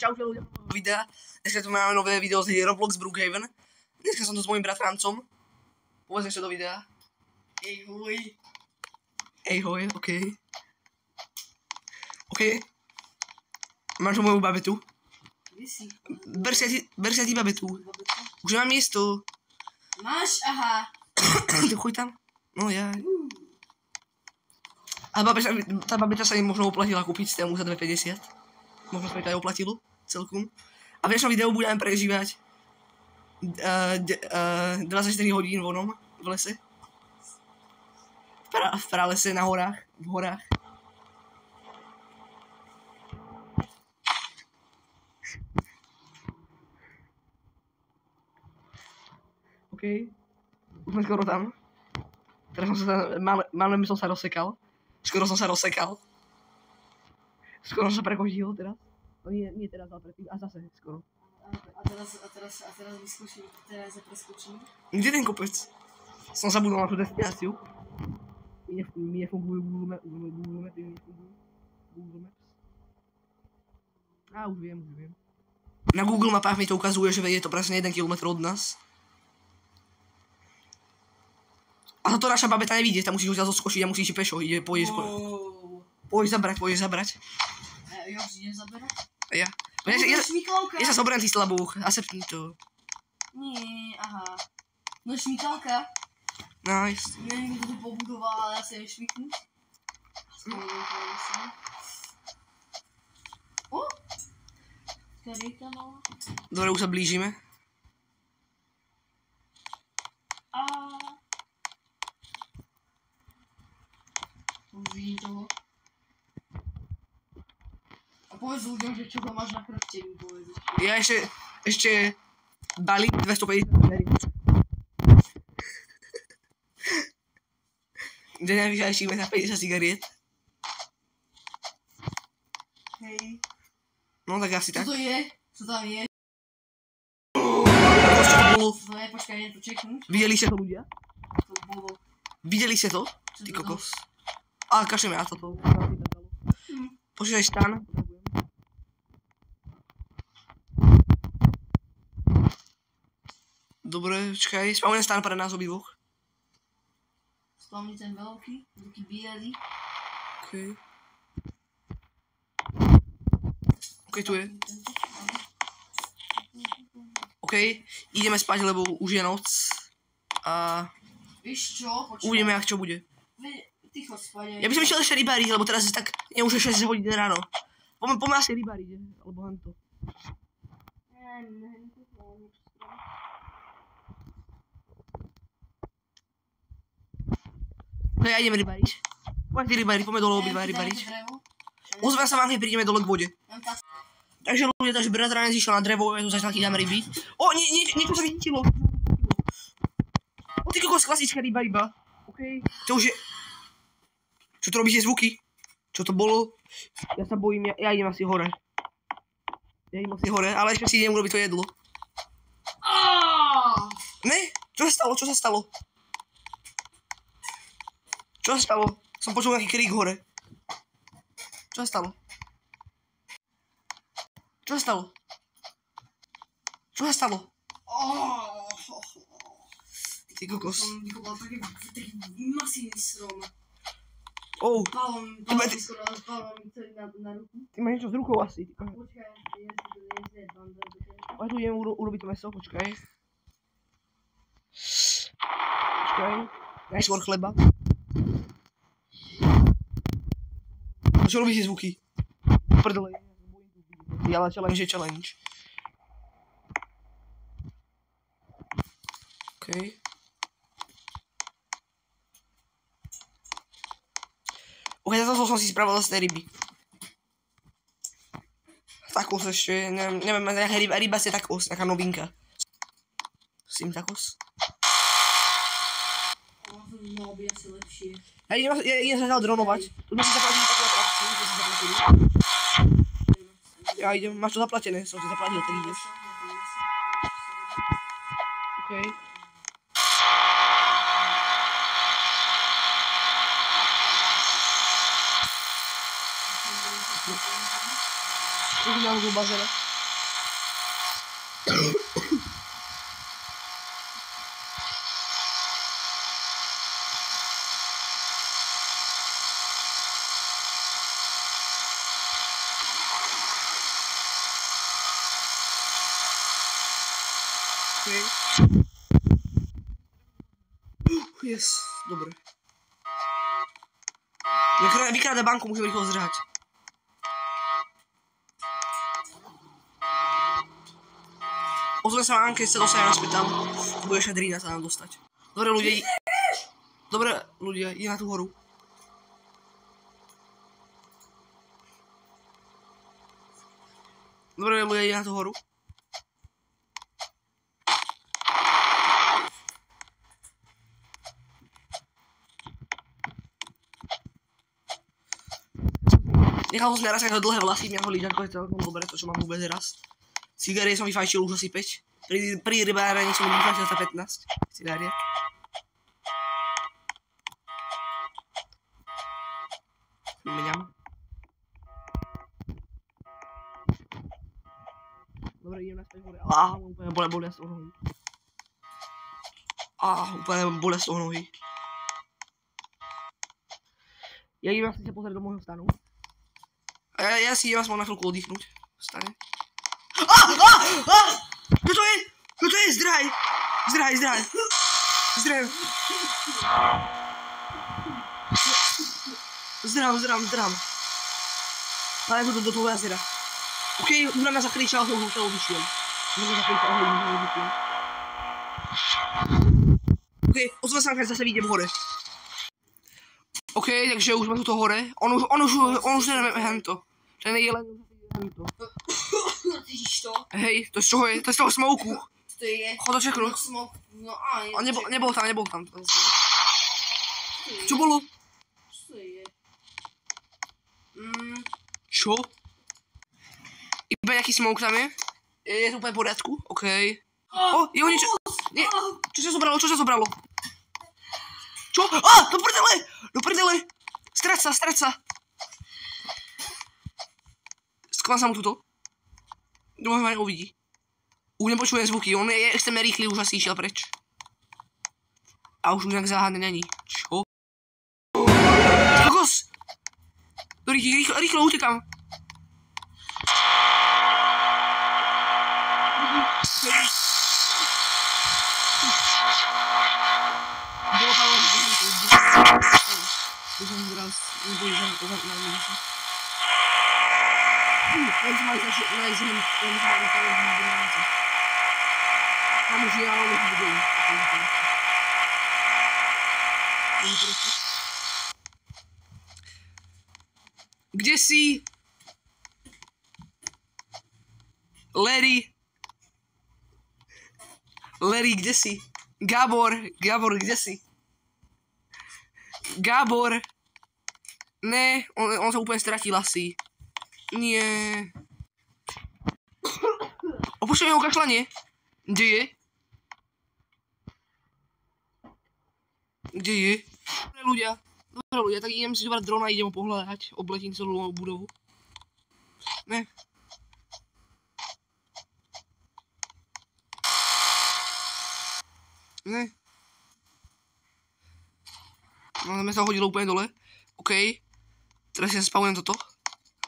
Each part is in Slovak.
Čaute ľudia videa. Dneska tu máme nové video z Roblox Brookhaven. Dneska som tu s mojím bratrancom. Povedz ešte do videa. Ejhoj. Ejhoj, okej. Okej. Máš moju babetu? Ber si ti babetu. Už mám miesto. Máš? Aha. Ty chuj tam. No ja. A tá babeta sa im možno oplatila kúpiť z tému za 2,50. Možno sa mi to aj oplatilo celkom. A v dnešnom videu budeme prežívať 24 hodín vonom v lese. V pralese, na horách, v horách. OK. Už sme skoro tam. Teraz som sa, málem som sa rozsekal. Skoro som sa rozsekal. Skoro som sa prekožil teraz. No nie teraz, ale predtým. A zase skoro. A teraz vyskočím, teraz sa preskočím. Kde ten kopec? Som zabudol na tú destináciu. Mi nefungujú Google Maps. Už viem. Na Google mapách mi to ukazuje, že je to presne 1 km od nás. A toto naša babeta nevidie, tam musíš už zoskočiť a musíš ísť pešo, pôjdeš zabrať. Ja už idem zaberať? Ja. Ja sa zoberiem tý slabúch, acceptni to. Nie, aha. No šmíkalka. Nice. Neviem, kto to pobudoval, ale ja sa jej šmíknuť. O! Karieta mala. Dobre, už sa blížime. Vidím toho. A povedz ľuďom, že čo to máš na chrbte, mi povedz. Ja ešte balík 250 cigariet. Kde nevyšajšíme na 50 cigariet. Hej. No tak asi tak. Čo to je? Co tam je? To je, počkaj, idem to čeknúť. Videli ste to ľudia? To bolo. Videli ste to? Ty kokos. A kašleme na toto. Počítaj stan. Dobre, čakaj, spavne stan pre nás obidvoch. Spavne ten veľký, taký bielý. OK, tu je. OK, ideme spať, lebo už je noc. A víš čo? Počkaj. Uvidíme, jak čo bude. Ticho spať. Ja by som išiel ešte rybáriť, lebo teraz je tak, už je 6 hodín ráno. Poďme asi rybáriť, alebo len to. Ja idem rybáriť. Poďme ty rybáriť, poďme dole obidva rybáriť. Ozvem sa vám, keď prídeme dole k vode. Takže ľudia, takže bratranec išiel na drevo, ja tu začal chytám ryby. Niečo sa vychytilo. Ty kokos, klasická ryba. OK. To už je... Čo to robíte zvuky? Čo to bolo? Ja sa bojím, ja idem asi hore. Ale ešte si idem urobiť to jedlo. Ne? Čo sa stalo? Som počul nejaký krík hore. Čo sa stalo? Ty kokos. Som vykopal taký masívny strom. Pálom mi skoro, pálom mi celý na ruku. Ty máš niečo s rukou asi. Počkaj, ja si to nezjedám. Ale tu idem urobiť to meso, počkaj. Najskôr chleba. Čo robíte zvuky? Prdele. Ale challenge je challenge. OK. OK, za to som si spravil zase ryby. Takos ešte, neviem, nejaká ryba si je takos, nejaká novinka. Sim takos. Malo by asi lepšie. Ja idem sa dal dronovať. Tu sme si zaplatili takú atrakciu, že si zaplatili. Ja idem, máš to zaplatené, som si zaplatil, tak ideš. OK. Už mám do bazéna. Okay. Yes, dobre. Vykráda banku, musím rýchlo zdržať. Ozvem sa Anke, keď sa dostane naspäť tam. Bude šadrina sa nám dostať. Dobre ľudia, ide na tú horu. Dobre ľudia, ide na tú horu. Nechal som si naraz dlhé vlasy, mňa ho líďarko je celkom dobre, to čo mám vôbec raz. Cigarie som vyfajčil už asi 5. Pri rybárení som vyfajčil za 15 cigarie. Mňam. Dobre, idem naspäť hore. Úplne bolia z toho nohy. Úplne bolia z toho nohy. Ja idem asi sa pozrieť do môjho stanu. Ja si idem aspoň na chvíľku oddychnúť. Stane. Čo to je? Čo to je? Zdrhaj! Zdrhám. Ale to do toho jazera. OK, už na nás zakričal, som už to odišiel. OK, ozva sa, keď zase vidím hore. OK, takže už sme tu hore. On už neviem hento. Ten je len hento. Vidíš to? Hej, to z čoho je? To je z toho smoku. To je? Chod do čekru. No a On nebol tam. Čo bolo? Čo to je? Čo? Iba nejaký smoke tam je? Je to úplne v poriadku? OK. Jo, niečo. Nie. Čo sa zobralo? Čo? Do prdele! Strať sa! Skvám sa mu tuto. Dúfam, ma neuvidí. Už nepočujem zvuky, on je extrémne rýchly, už asi išiel preč. A už nejak záhadne není. Čo? Kokos! Rýchlo utekám. Kde si? Larry, kde si? Gábor, kde si? Gábor. Ne, on sa úplne stratil asi. Nie. Opúšťam jeho kašľanie. Kde je? Dobre ľudia, tak idem si zobrať drona a idem ho pohľadať. Obletím celú budovu. Ne. No, sme sa hodilo úplne dole. OK. Teraz si spawnujem toto.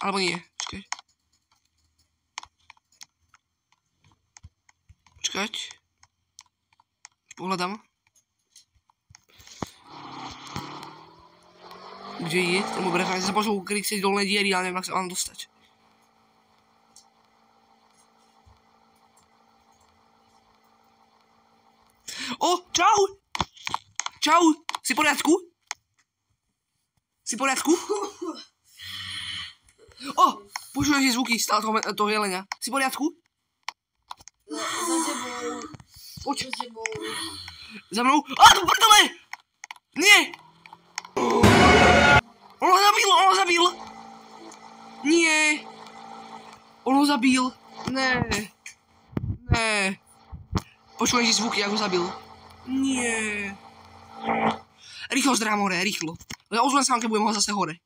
Alebo nie. Počkať. Pohľadám. Kde je? Ten môj bratranec sa počul kričať dolné diery, ale neviem, ak sa mám dostať. Čau! Si v poriadku? Počujem tie zvuky stále toho jelenia. Si v poriadku? Za tebou. Poď. Za tebou. Za mnou? To prdele! Nie! On ho zabil! Nie! On ho zabil! Ne! Počujem tie zvuky, ako ho zabil. Nie! Rýchlo zdrám hore, rýchlo. Ja ozvem sa, keď budem ho zase hore.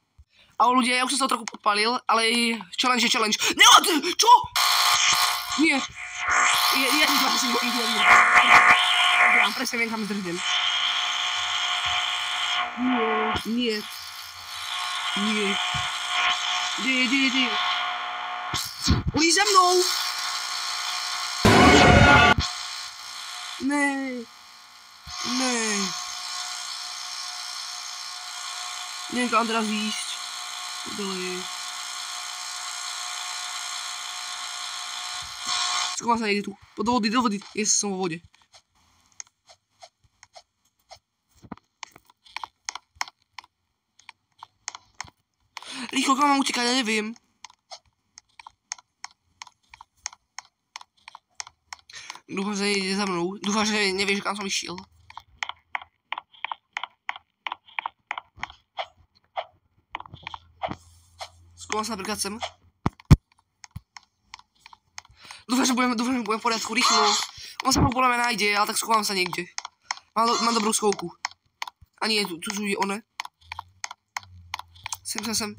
Ahoj ľudia, ja už som sa trochu podpalil, ale challenge je challenge. Čo? Nie! presne viem, kam zdrhnem. Nie. On je za mnou! Ne. Neviem, kam teraz ísť. Dole. Schovám sa niekde tu. Do vody. Som vo vode. Rýchlo, kam mám utekať, ja neviem. Dúfam, že nejde za mnou. Dúfam, že nevieš, kam som išiel. Skúvam sa napríklad sem. Dúfam, že budem v poriadku, rýchlo. On sa podľa mňa nájde, ale tak schovám sa niekde. Mám dobrú schovku. A nie, tu sú one. Sem.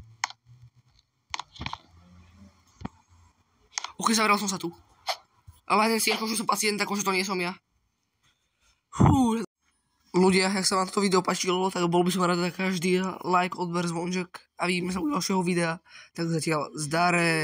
Ok, zavral som sa tu. Ale hneď si, akože som pacient, akože to nie som ja. Ľudia, ak sa vám toto video páčilo, tak bol by som rád za každý like, odber, zvonček a vidíme sa u ďalšieho videa. Tak zatiaľ zdare.